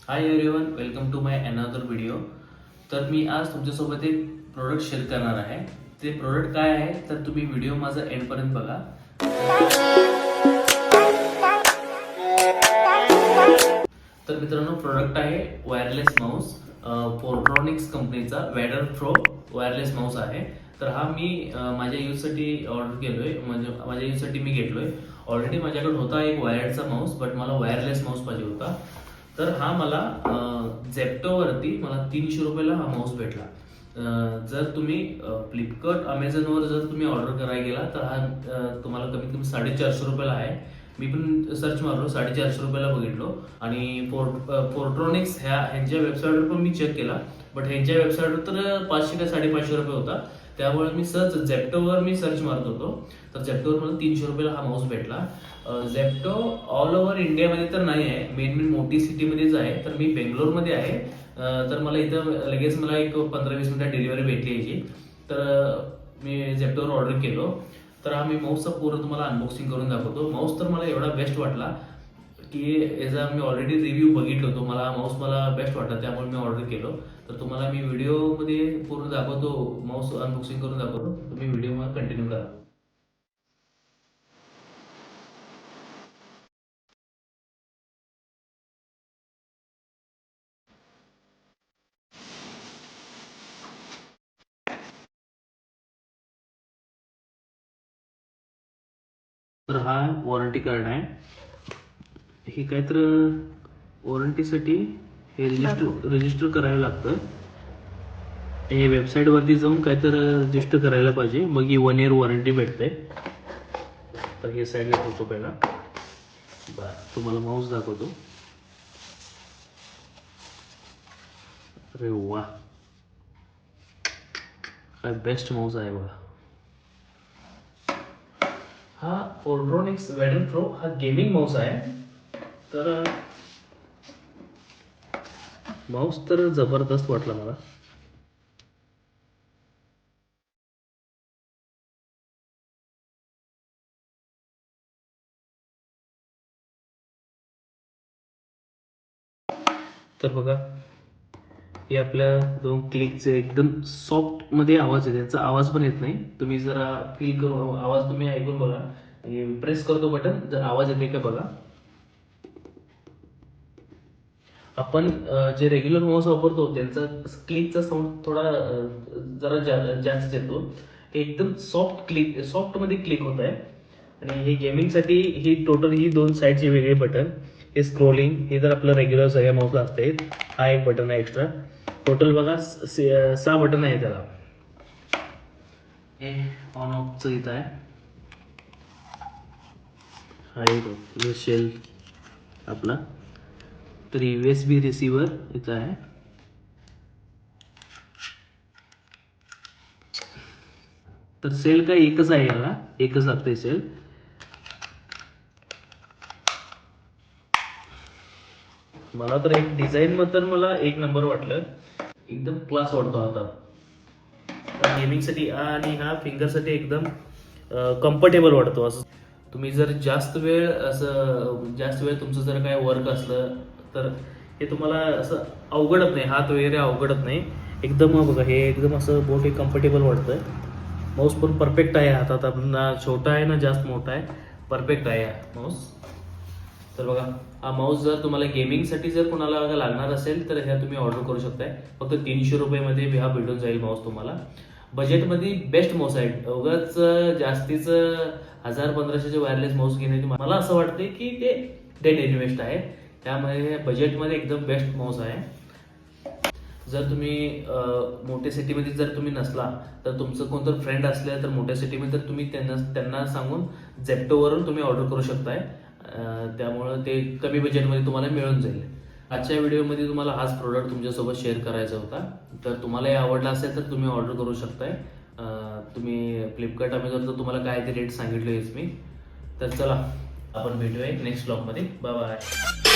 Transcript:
High everyone, welcome to my another video. तर मी आज तुमच्यासोबत एक प्रोडक्ट शेअर करणार आहे. ते प्रोडक्ट काय आहे तर तुम्ही व्हिडिओ माझा एंडपर्यंत बघा. तर मित्रांनो, प्रोडक्ट आहे वायरलेस माऊस. पोर्ट्रॉनिक्स कंपनीचा वॅडर प्रो वायरलेस माऊस आहे. तर हा मी माझ्या यूजसाठी ऑर्डर केलोय, म्हणजे माझ्या यूजसाठी मी घेतलोय. ऑलरेडी माझ्याकडे होता एक वायर्डचा माऊस, बट मला वायरलेस माऊस पाहिजे होता. तर हा मला झेप्टोवरती मला 300 रुपयाला हा माऊस भेटला. जर तुम्ही फ्लिपकार्ट अमेझॉनवर जर तुम्ही ऑर्डर करायला गेला तर हा तुम्हाला कमीत कमी 450 रुपयाला आहे. मी पण सर्च मारलो, 450 रुपयाला बघितलो. आणि पोर्ट्रॉनिक्स ह्यांच्या वेबसाईटवर पण मी चेक केला, बट ह्यांच्या वेबसाईटवर तर 500 का 550 रुपये होता. त्यामुळे मी झेप्टोवर मी सर्च मारत होतो, तर झेप्टोवर मला 300 रुपयाला हा माऊस भेटला. झेप्टो ऑल ओव्हर इंडियामध्ये तर नाही आहे, मेन मोठी सिटीमध्येच आहे. तर मी बेंगलोरमध्ये आहे. तर मला इथं लगेच मला एक 15-20 मिनिटात डिलिव्हरी भेटली याची. तर मी झेप्टोवर ऑर्डर केलो. तर हा मी माऊसचा पूर्ण तुम्हाला अनबॉक्सिंग करून दाखवतो. माऊस तर मला एवढा बेस्ट वाटला की याचा मी ऑलरेडी रिव्ह्यू बघितलो होतो. मला माऊस मला बेस्ट वाटला, त्यामुळे मी ऑर्डर केलो. तर तुम्हाला मी व्हिडिओमध्ये पूर्ण दाखवतो, माऊस अनबॉक्सिंग करून दाखवतो. तुम्ही व्हिडिओ मला कंटिन्यू करा. तर हा वॉरंटी कार्ड आहे. हे काय तर वॉरंटीसाठी हे रजिस्टर करायला लागतं. हे वेबसाईटवरती जाऊन काय तर रजिस्टर करायला पाहिजे, मग ही 1 इयर वॉरंटी भेटते. तर हे साईडला ठेवतो पहिला. बरं, तुम्हाला माऊस दाखवतो. अरे वा, काय बेस्ट माऊस आहे बघा. हा पोर्ट्रॉनिक्स वॅडर प्रो हा गेमिंग माऊस आहे. तर माऊस तर जबरदस्त वाटला मला. तर बघा, हे आपल्या 2 क्लिकचे एकदम सॉफ्ट मध्ये आवाज आहे, त्याचा आवाज पण येत नाही. तुम्ही जरा फील करू, आवाज तुम्ही ऐकून बघा. प्रेस करतो बटन, जर आवाज येते का बघा. आपण जे रेग्युलर माऊस वापरतो त्यांचा क्लिकचा साऊंड थोडा जरा जास्त येतो. हे एकदम सॉफ्ट मध्ये क्लिक होत आहे. आणि हे गेमिंगसाठी ही टोटल ही 2 साईडचे वेगळे बटन. हे स्क्रोलिंग, हे जर आपलं रेग्युलर सगळ्या माऊसला असते. हा एक बटन आहे एक्स्ट्रा. टोटल बघा 6 बटन आहे त्याला. हे ऑन ऑफचं इथं आहे. हा एक शेल आपला. तर USB रिसिव्हर इथं आहे. तर सेल काय एकच आहे, याला एकच लागतंय सेल. मला तर एक डिझाईन मध्ये मला एक नंबर वाटलं, एकदम क्लास वाटतो आता गेमिंगसाठी. आणि हा फिंगरसाठी एकदम कम्फर्टेबल वाटतो. असं तुम्ही जर जास्त वेळ तुमचं जर काय वर्क असलं तर हे तुम्हाला असं अवघडत नाही, हात वगैरे अवघडत नाही. एकदम बघा, हे एकदम असं बोट हे कम्फर्टेबल वाटतंय. माऊस पण परफेक्ट आहे हातात, ना छोटा आहे ना जास्त मोठा आहे, परफेक्ट आहे हा माऊस. तर बघा, हा माऊस जर तुम्हाला गेमिंगसाठी जर कोणाला लागणार असेल तर ह्या तुम्ही ऑर्डर करू शकताय. फक्त 300 रुपयेमध्ये हा भेटून जाईल माऊस तुम्हाला. बजेटमध्ये बेस्ट माऊस आहे. उगाच जास्तीचं 1000-1500चे वायरलेस माऊस घेण्याची मला असं वाटते की ते डेड इन्व्हेस्ट आहे. त्यामुळे बजेटमध्ये एकदम बेस्ट माऊस आहे. जर तुम्ही मोठ्या सिटीमध्ये जर तुम्ही नसला तर तुमचं कोणतं फ्रेंड असलं तर मोठ्या सिटीमध्ये तर तुम्ही त्यांना सांगून झेप्टोवरून तुम्ही ऑर्डर करू शकताय. त्यामुळं ते कमी बजेटमध्ये तुम्हाला मिळून जाईल. आजच्या व्हिडिओमध्ये तुम्हाला हाच प्रोडक्ट तुमच्यासोबत शेअर करायचा होता. तर तुम्हालाही आवडला असेल तर तुम्ही ऑर्डर करू शकताय. तुम्ही फ्लिपकार्ट अमेझॉनचं तुम्हाला काय ते रेट सांगितलं हेच मी. तर चला, आपण भेटूया नेक्स्ट ब्लॉगमध्ये. Bye bye.